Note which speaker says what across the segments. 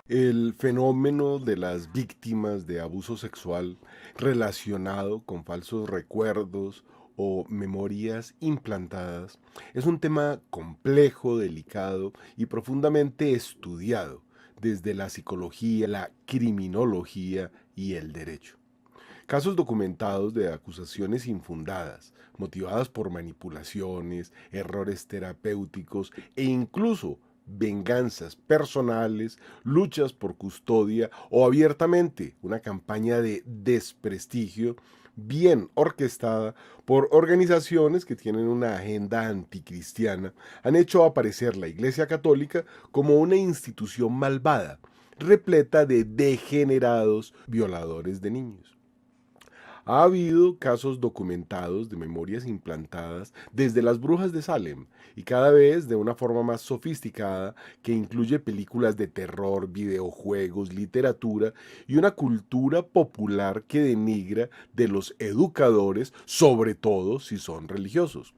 Speaker 1: El fenómeno de las víctimas de abuso sexual relacionado con falsos recuerdos o memorias implantadas es un tema complejo, delicado y profundamente estudiado desde la psicología, la criminología y el derecho. Casos documentados de acusaciones infundadas, motivadas por manipulaciones, errores terapéuticos e incluso venganzas personales, luchas por custodia o abiertamente una campaña de desprestigio bien orquestada por organizaciones que tienen una agenda anticristiana, han hecho aparecer la Iglesia Católica como una institución malvada, repleta de degenerados violadores de niños. Ha habido casos documentados de memorias implantadas desde las brujas de Salem y cada vez de una forma más sofisticada que incluye películas de terror, videojuegos, literatura y una cultura popular que denigra de los educadores, sobre todo si son religiosos.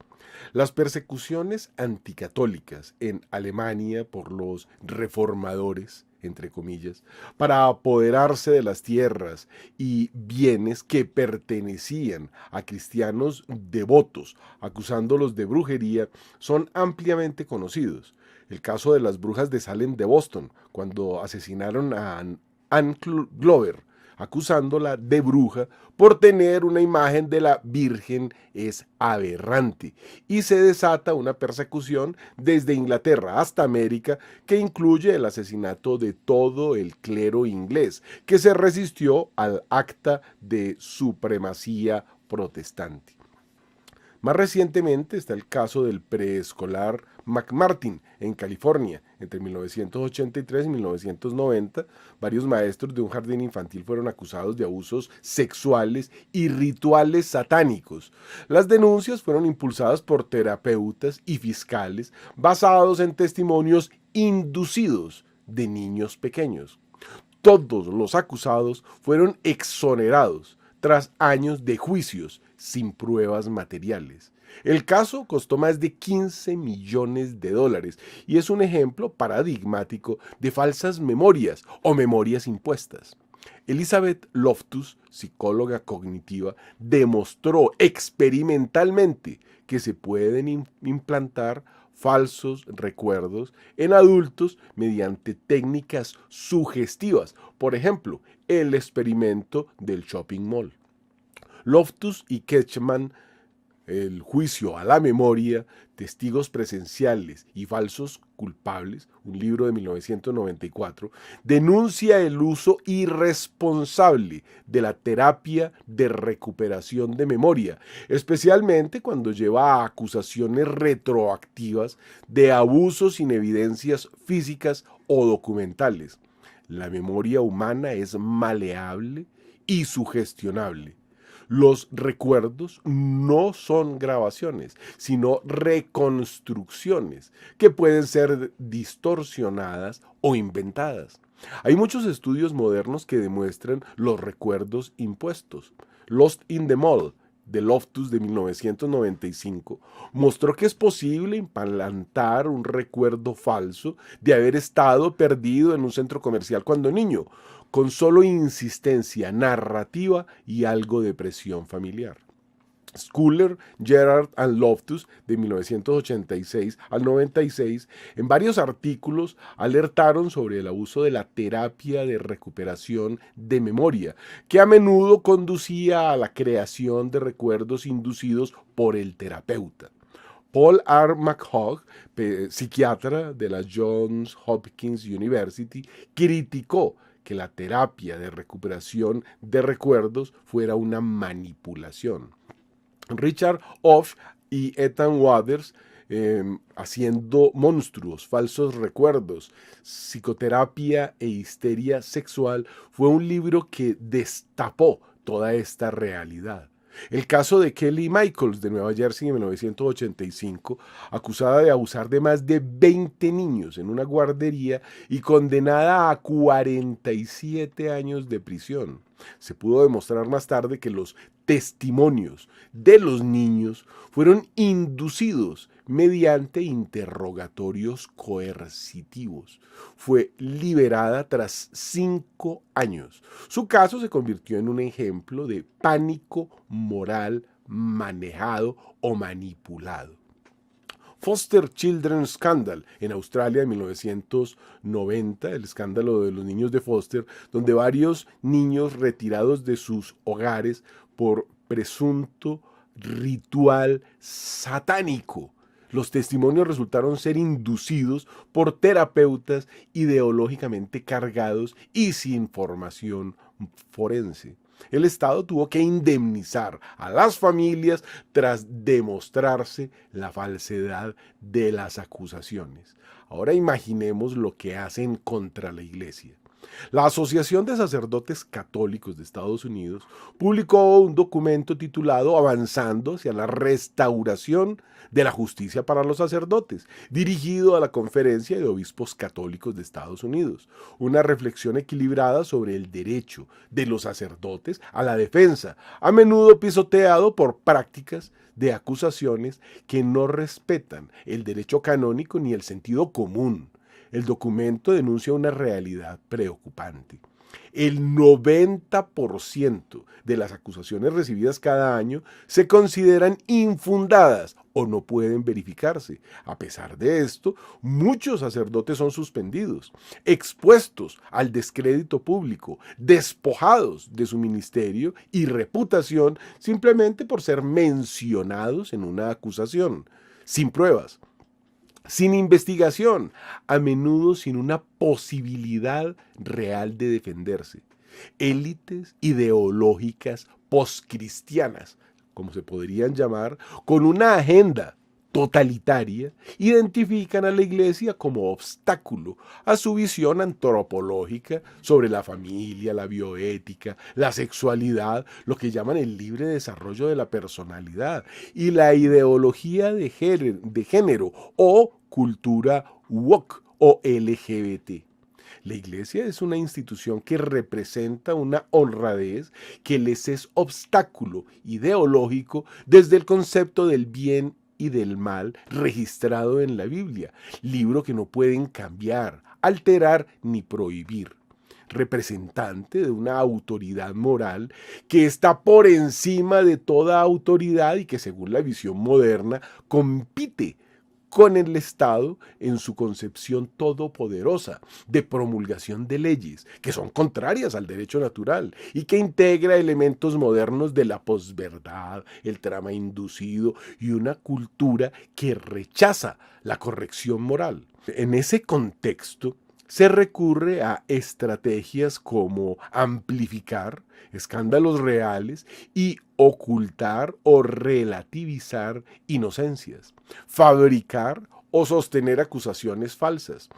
Speaker 1: Las persecuciones anticatólicas en Alemania por los reformadores, entre comillas, para apoderarse de las tierras y bienes que pertenecían a cristianos devotos, acusándolos de brujería, son ampliamente conocidos. El caso de las brujas de Salem de Boston, cuando asesinaron a Anne Glover, acusándola de bruja por tener una imagen de la Virgen, es aberrante y se desata una persecución desde Inglaterra hasta América que incluye el asesinato de todo el clero inglés que se resistió al acta de supremacía protestante. Más recientemente está el caso del preescolar McMartin en California. Entre 1983 y 1990, varios maestros de un jardín infantil fueron acusados de abusos sexuales y rituales satánicos. Las denuncias fueron impulsadas por terapeutas y fiscales basados en testimonios inducidos de niños pequeños. Todos los acusados fueron exonerados tras años de juicios sin pruebas materiales. El caso costó más de 15 millones de dólares y es un ejemplo paradigmático de falsas memorias o memorias impuestas. Elizabeth Loftus, psicóloga cognitiva, demostró experimentalmente que se pueden implantar falsos recuerdos en adultos mediante técnicas sugestivas, por ejemplo, el experimento del shopping mall. Loftus y Ketchman, el juicio a la memoria, testigos presenciales y falsos culpables, un libro de 1994, denuncia el uso irresponsable de la terapia de recuperación de memoria, especialmente cuando lleva a acusaciones retroactivas de abusos sin evidencias físicas o documentales. La memoria humana es maleable y sugestionable. Los recuerdos no son grabaciones, sino reconstrucciones que pueden ser distorsionadas o inventadas. Hay muchos estudios modernos que demuestran los recuerdos impuestos. Lost in the Mall, de Loftus de 1995, mostró que es posible implantar un recuerdo falso de haber estado perdido en un centro comercial cuando niño, con solo insistencia narrativa y algo de presión familiar. Schuller, Gerard and Loftus, de 1986 al 96, en varios artículos alertaron sobre el abuso de la terapia de recuperación de memoria, que a menudo conducía a la creación de recuerdos inducidos por el terapeuta. Paul R. McHugh, psiquiatra de la Johns Hopkins University, criticó que la terapia de recuperación de recuerdos fuera una manipulación. Richard Off y Ethan Waters, haciendo monstruos, falsos recuerdos, psicoterapia e histeria sexual, fue un libro que destapó toda esta realidad. El caso de Kelly Michaels de Nueva Jersey en 1985, acusada de abusar de más de 20 niños en una guardería y condenada a 47 años de prisión. Se pudo demostrar más tarde que los testimonios de los niños fueron inducidos mediante interrogatorios coercitivos. Fue liberada tras 5 años. Su caso se convirtió en un ejemplo de pánico moral manejado o manipulado. Foster Children Scandal en Australia en 1990, el escándalo de los niños de Foster, donde varios niños retirados de sus hogares por presunto ritual satánico. Los testimonios resultaron ser inducidos por terapeutas ideológicamente cargados y sin formación forense. El Estado tuvo que indemnizar a las familias tras demostrarse la falsedad de las acusaciones. Ahora imaginemos lo que hacen contra la Iglesia. La Asociación de Sacerdotes Católicos de Estados Unidos publicó un documento titulado Avanzando hacia la restauración de la justicia para los sacerdotes, dirigido a la Conferencia de Obispos Católicos de Estados Unidos. Una reflexión equilibrada sobre el derecho de los sacerdotes a la defensa, a menudo pisoteado por prácticas de acusaciones que no respetan el derecho canónico ni el sentido común. El documento denuncia una realidad preocupante. El 90% de las acusaciones recibidas cada año se consideran infundadas o no pueden verificarse. A pesar de esto, muchos sacerdotes son suspendidos, expuestos al descrédito público, despojados de su ministerio y reputación simplemente por ser mencionados en una acusación, sin pruebas, sin investigación, a menudo sin una posibilidad real de defenderse. Élites ideológicas postcristianas, como se podrían llamar, con una agenda totalitaria, identifican a la Iglesia como obstáculo a su visión antropológica sobre la familia, la bioética, la sexualidad, lo que llaman el libre desarrollo de la personalidad y la ideología de género o cultura woke o LGBT. La Iglesia es una institución que representa una honradez que les es obstáculo ideológico desde el concepto del bien y del mal registrado en la Biblia, libro que no pueden cambiar, alterar ni prohibir. Representante de una autoridad moral que está por encima de toda autoridad y que, según la visión moderna, compite con el Estado en su concepción todopoderosa de promulgación de leyes que son contrarias al derecho natural y que integra elementos modernos de la posverdad, el trama inducido y una cultura que rechaza la corrección moral. En ese contexto, se recurre a estrategias como amplificar escándalos reales y ocultar o relativizar inocencias, fabricar o sostener acusaciones falsas.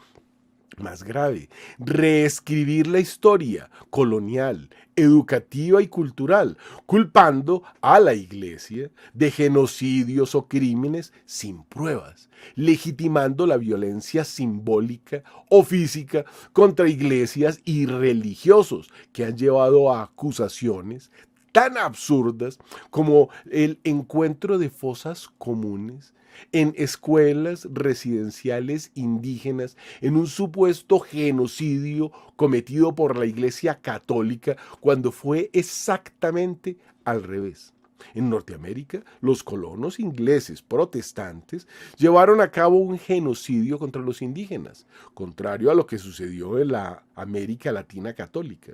Speaker 1: Más grave, reescribir la historia colonial, educativa y cultural, culpando a la Iglesia de genocidios o crímenes sin pruebas, legitimando la violencia simbólica o física contra iglesias y religiosos que han llevado a acusaciones tan absurdas como el encuentro de fosas comunes en escuelas residenciales indígenas en un supuesto genocidio cometido por la Iglesia Católica cuando fue exactamente al revés. En Norteamérica, los colonos ingleses protestantes llevaron a cabo un genocidio contra los indígenas, contrario a lo que sucedió en la América Latina católica.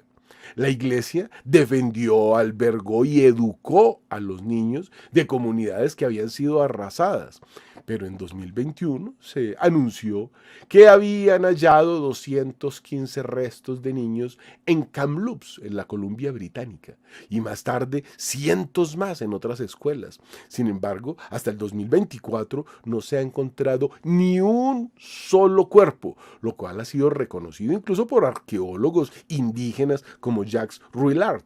Speaker 1: La Iglesia defendió, albergó y educó a los niños de comunidades que habían sido arrasadas. Pero en 2021 se anunció que habían hallado 215 restos de niños en Kamloops, en la Columbia Británica, y más tarde cientos más en otras escuelas. Sin embargo, hasta el 2024 no se ha encontrado ni un solo cuerpo, lo cual ha sido reconocido incluso por arqueólogos indígenas como Jacques Ruillard,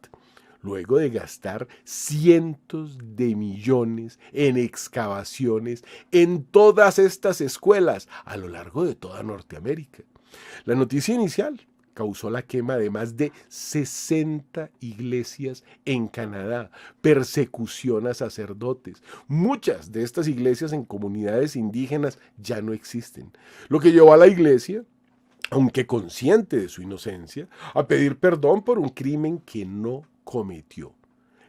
Speaker 1: luego de gastar cientos de millones en excavaciones en todas estas escuelas a lo largo de toda Norteamérica. La noticia inicial causó la quema de más de 60 iglesias en Canadá, persecución a sacerdotes. Muchas de estas iglesias en comunidades indígenas ya no existen, lo que llevó a la iglesia, aunque consciente de su inocencia, a pedir perdón por un crimen que no cometió.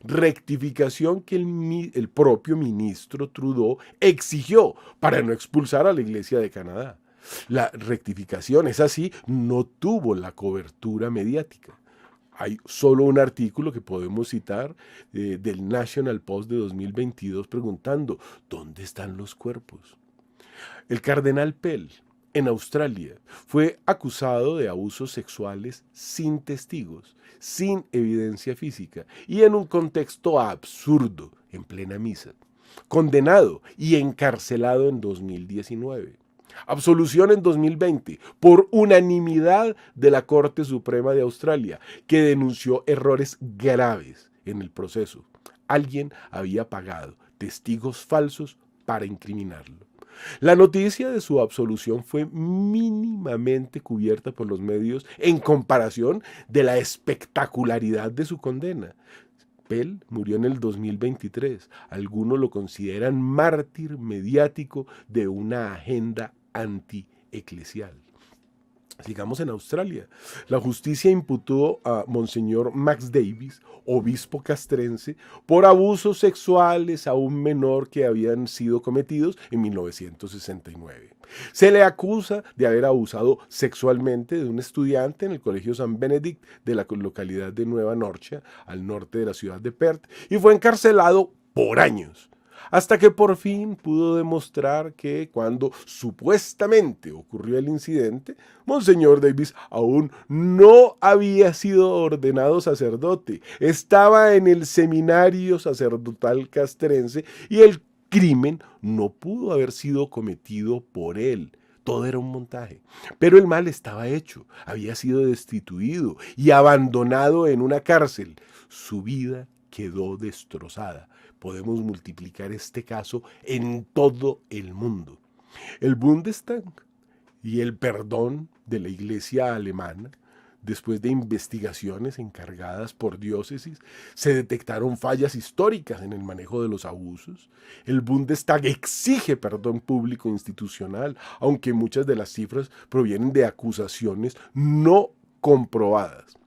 Speaker 1: Rectificación que el propio ministro Trudeau exigió para no expulsar a la Iglesia de Canadá. La rectificación, es así, no tuvo la cobertura mediática. Hay solo un artículo que podemos citar del National Post de 2022 preguntando, ¿dónde están los cuerpos? El cardenal Pell, en Australia, fue acusado de abusos sexuales sin testigos, sin evidencia física y en un contexto absurdo, en plena misa. Condenado y encarcelado en 2019. Absolución en 2020 por unanimidad de la Corte Suprema de Australia, que denunció errores graves en el proceso. Alguien había pagado testigos falsos para incriminarlo. La noticia de su absolución fue mínimamente cubierta por los medios en comparación de la espectacularidad de su condena. Pell murió en el 2023. Algunos lo consideran mártir mediático de una agenda antieclesial. Sigamos en Australia. La justicia imputó a Monseñor Max Davis, obispo castrense, por abusos sexuales a un menor que habían sido cometidos en 1969. Se le acusa de haber abusado sexualmente de un estudiante en el Colegio San Benedict de la localidad de Nueva Norcia, al norte de la ciudad de Perth, y fue encarcelado por años, hasta que por fin pudo demostrar que cuando supuestamente ocurrió el incidente, Monseñor Davis aún no había sido ordenado sacerdote, estaba en el seminario sacerdotal castrense y el crimen no pudo haber sido cometido por él. Todo era un montaje. Pero el mal estaba hecho, había sido destituido y abandonado en una cárcel. Su vida quedó destrozada. Podemos multiplicar este caso en todo el mundo. El Bundestag y el perdón de la Iglesia alemana, después de investigaciones encargadas por diócesis, se detectaron fallas históricas en el manejo de los abusos. El Bundestag exige perdón público institucional, aunque muchas de las cifras provienen de acusaciones no comprobadas.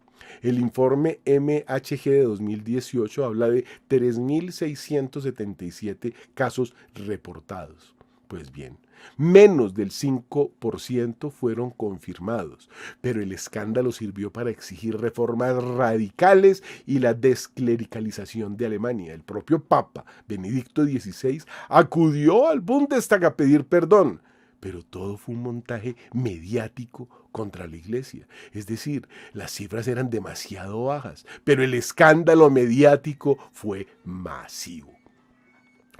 Speaker 1: El informe MHG de 2018 habla de 3.677 casos reportados. Pues bien, menos del 5% fueron confirmados, pero el escándalo sirvió para exigir reformas radicales y la desclericalización de Alemania. El propio Papa Benedicto XVI acudió al Bundestag a pedir perdón, pero todo fue un montaje mediático contra la iglesia. Es decir, las cifras eran demasiado bajas, pero el escándalo mediático fue masivo.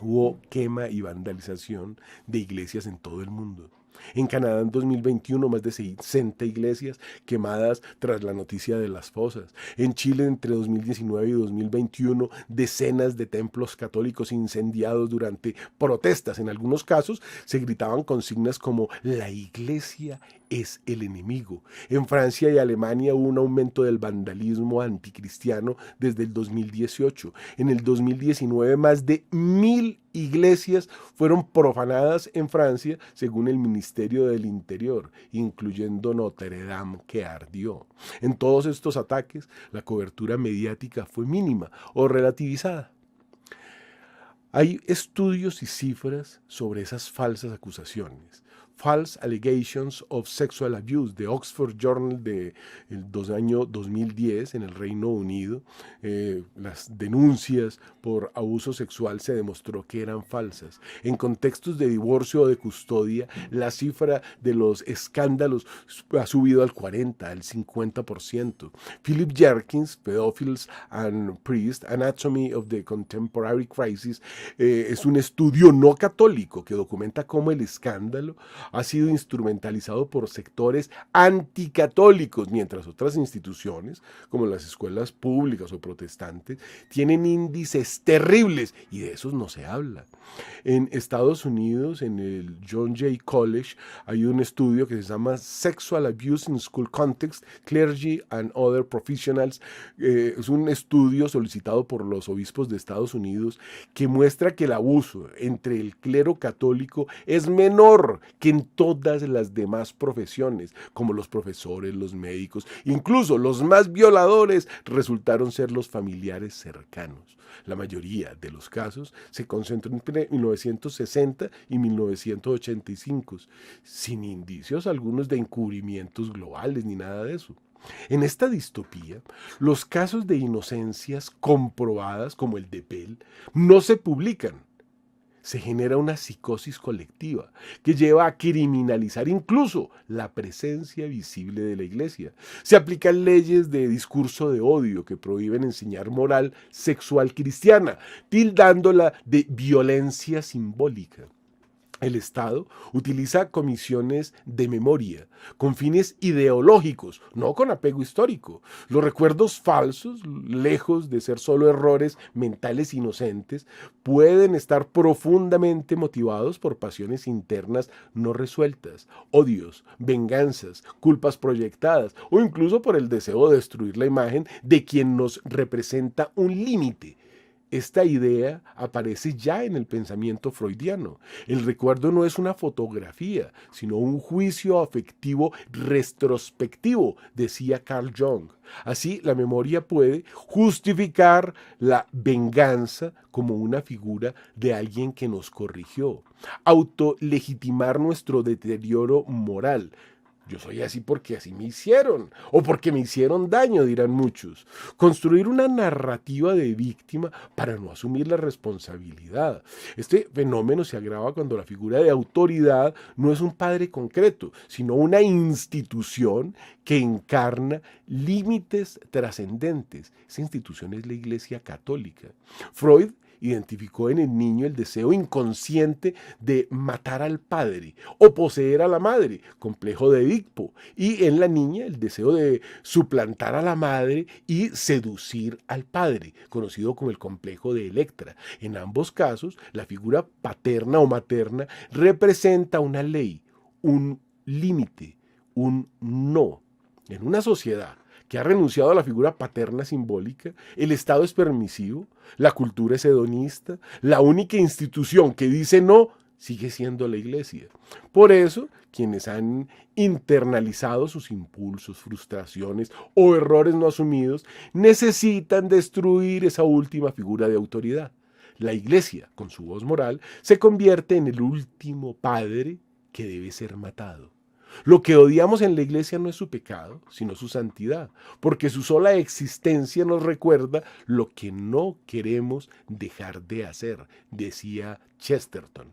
Speaker 1: Hubo quema y vandalización de iglesias en todo el mundo. En Canadá en 2021 más de 60 iglesias quemadas tras la noticia de las fosas. En Chile entre 2019 y 2021 decenas de templos católicos incendiados durante protestas. En algunos casos se gritaban consignas como "la iglesia es el enemigo". En Francia y Alemania hubo un aumento del vandalismo anticristiano desde el 2018. En el 2019 más de 1.000 iglesias fueron profanadas en Francia, según el Ministerio del Interior, incluyendo Notre Dame, que ardió. En todos estos ataques, la cobertura mediática fue mínima o relativizada. Hay estudios y cifras sobre esas falsas acusaciones. False Allegations of Sexual Abuse de Oxford Journal del año 2010 en el Reino Unido. Las denuncias por abuso sexual se demostró que eran falsas. En contextos de divorcio o de custodia, la cifra de los escándalos ha subido al 40, al 50%. Philip Jerkins, Pedophiles and Priests, Anatomy of the Contemporary Crisis, es un estudio no católico que documenta cómo el escándalo ha sido instrumentalizado por sectores anticatólicos, mientras otras instituciones, como las escuelas públicas o protestantes, tienen índices terribles y de esos no se habla. En Estados Unidos, en el John Jay College, hay un estudio que se llama Sexual Abuse in School Context, Clergy and Other Professionals. Es un estudio solicitado por los obispos de Estados Unidos que muestra que el abuso entre el clero católico es menor que en todas las demás profesiones, como los profesores, los médicos, incluso los más violadores resultaron ser los familiares cercanos. La mayoría de los casos se concentran entre 1960 y 1985, sin indicios algunos de encubrimientos globales ni nada de eso. En esta distopía, los casos de inocencias comprobadas, como el de Pell, no se publican. Se genera una psicosis colectiva que lleva a criminalizar incluso la presencia visible de la iglesia. Se aplican leyes de discurso de odio que prohíben enseñar moral sexual cristiana, tildándola de violencia simbólica. El Estado utiliza comisiones de memoria con fines ideológicos, no con apego histórico. Los recuerdos falsos, lejos de ser solo errores mentales inocentes, pueden estar profundamente motivados por pasiones internas no resueltas, odios, venganzas, culpas proyectadas o incluso por el deseo de destruir la imagen de quien nos representa un límite. Esta idea aparece ya en el pensamiento freudiano. El recuerdo no es una fotografía, sino un juicio afectivo retrospectivo, decía Carl Jung. Así, la memoria puede justificar la venganza como una figura de alguien que nos corrigió, autolegitimar nuestro deterioro moral. Yo soy así porque así me hicieron, o porque me hicieron daño, dirán muchos. Construir una narrativa de víctima para no asumir la responsabilidad. Este fenómeno se agrava cuando la figura de autoridad no es un padre concreto, sino una institución que encarna límites trascendentes. Esa institución es la Iglesia Católica. Freud identificó en el niño el deseo inconsciente de matar al padre o poseer a la madre, complejo de Edipo, y en la niña el deseo de suplantar a la madre y seducir al padre, conocido como el complejo de Electra. En ambos casos, la figura paterna o materna representa una ley, un límite, un no. En una sociedad que ha renunciado a la figura paterna simbólica, el Estado es permisivo, la cultura es hedonista, la única institución que dice no sigue siendo la Iglesia. Por eso, quienes han internalizado sus impulsos, frustraciones o errores no asumidos, necesitan destruir esa última figura de autoridad. La Iglesia, con su voz moral, se convierte en el último padre que debe ser matado. Lo que odiamos en la Iglesia no es su pecado, sino su santidad, porque su sola existencia nos recuerda lo que no queremos dejar de hacer, decía Chesterton.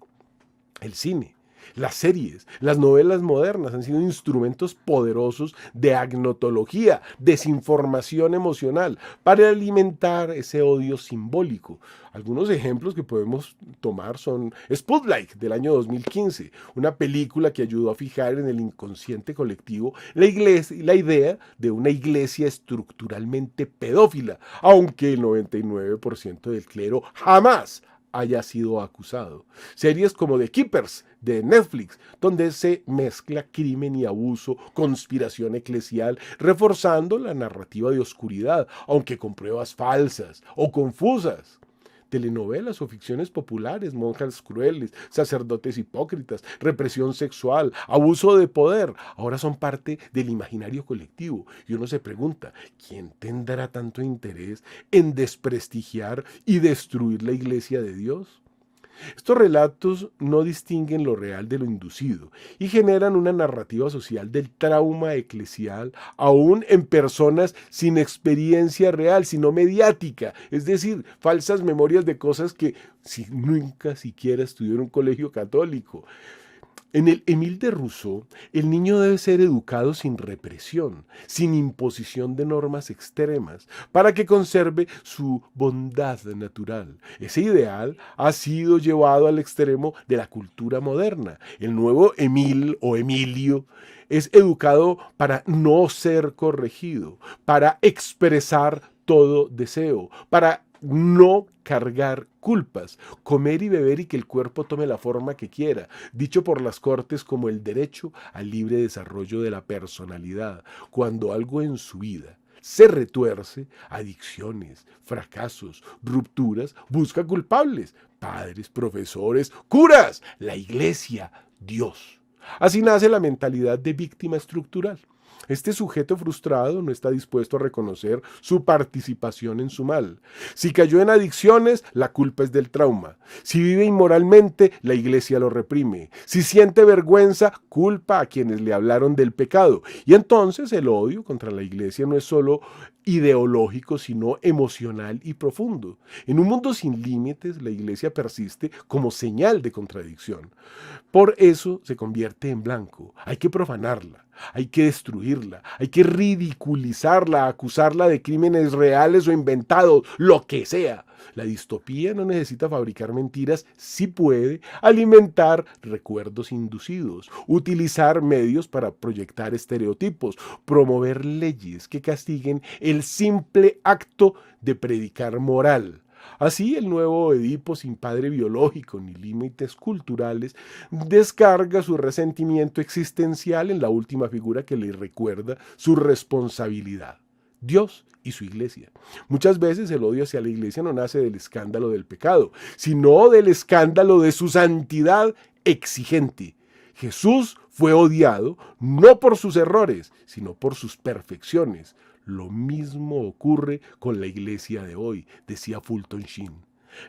Speaker 1: El cine, las series, las novelas modernas han sido instrumentos poderosos de agnotología, desinformación emocional, para alimentar ese odio simbólico. Algunos ejemplos que podemos tomar son Spotlight del año 2015, una película que ayudó a fijar en el inconsciente colectivo la idea de una iglesia estructuralmente pedófila, aunque el 99% del clero jamás haya sido acusado. Series como The Keepers de Netflix, donde se mezcla crimen y abuso, conspiración eclesial, reforzando la narrativa de oscuridad, aunque con pruebas falsas o confusas. Telenovelas o ficciones populares, monjas crueles, sacerdotes hipócritas, represión sexual, abuso de poder, ahora son parte del imaginario colectivo. Y uno se pregunta, ¿quién tendrá tanto interés en desprestigiar y destruir la Iglesia de Dios? Estos relatos no distinguen lo real de lo inducido y generan una narrativa social del trauma eclesial aún en personas sin experiencia real, sino mediática, es decir, falsas memorias de cosas que nunca siquiera estudiaron en un colegio católico. En el Émile de Rousseau, el niño debe ser educado sin represión, sin imposición de normas extremas, para que conserve su bondad natural. Ese ideal ha sido llevado al extremo de la cultura moderna. El nuevo Émile o Emilio es educado para no ser corregido, para expresar todo deseo, para no cargar culpas, comer y beber y que el cuerpo tome la forma que quiera, dicho por las Cortes como el derecho al libre desarrollo de la personalidad, cuando algo en su vida se retuerce, adicciones, fracasos, rupturas, busca culpables, padres, profesores, curas, la iglesia, Dios. Así nace la mentalidad de víctima estructural. Este sujeto frustrado no está dispuesto a reconocer su participación en su mal. Si cayó en adicciones, la culpa es del trauma. Si vive inmoralmente, la iglesia lo reprime. Si siente vergüenza, culpa a quienes le hablaron del pecado. Y entonces el odio contra la iglesia no es solo ideológico, sino emocional y profundo. En un mundo sin límites, la iglesia persiste como señal de contradicción. Por eso se convierte en blanco. Hay que profanarla, hay que destruirla, hay que ridiculizarla, acusarla de crímenes reales o inventados, lo que sea. La distopía no necesita fabricar mentiras, sí puede alimentar recuerdos inducidos, utilizar medios para proyectar estereotipos, promover leyes que castiguen el simple acto de predicar moral. Así, el nuevo Edipo, sin padre biológico ni límites culturales, descarga su resentimiento existencial en la última figura que le recuerda su responsabilidad: Dios y su iglesia. Muchas veces el odio hacia la iglesia no nace del escándalo del pecado, sino del escándalo de su santidad exigente. Jesús fue odiado no por sus errores, sino por sus perfecciones. Lo mismo ocurre con la iglesia de hoy, decía Fulton Sheen.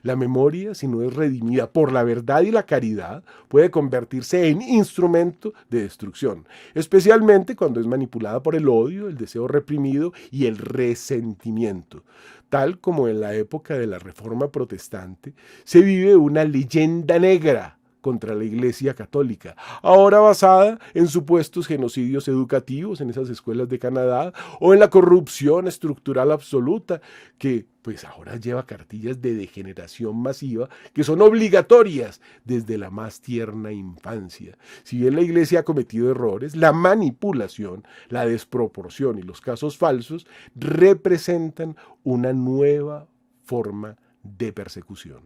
Speaker 1: La memoria, si no es redimida por la verdad y la caridad, puede convertirse en instrumento de destrucción, especialmente cuando es manipulada por el odio, el deseo reprimido y el resentimiento. Tal como en la época de la Reforma Protestante, se vive una leyenda negra contra la Iglesia Católica, ahora basada en supuestos genocidios educativos en esas escuelas de Canadá o en la corrupción estructural absoluta que pues ahora lleva cartillas de degeneración masiva que son obligatorias desde la más tierna infancia. Si bien la Iglesia ha cometido errores, la manipulación, la desproporción y los casos falsos representan una nueva forma de persecución.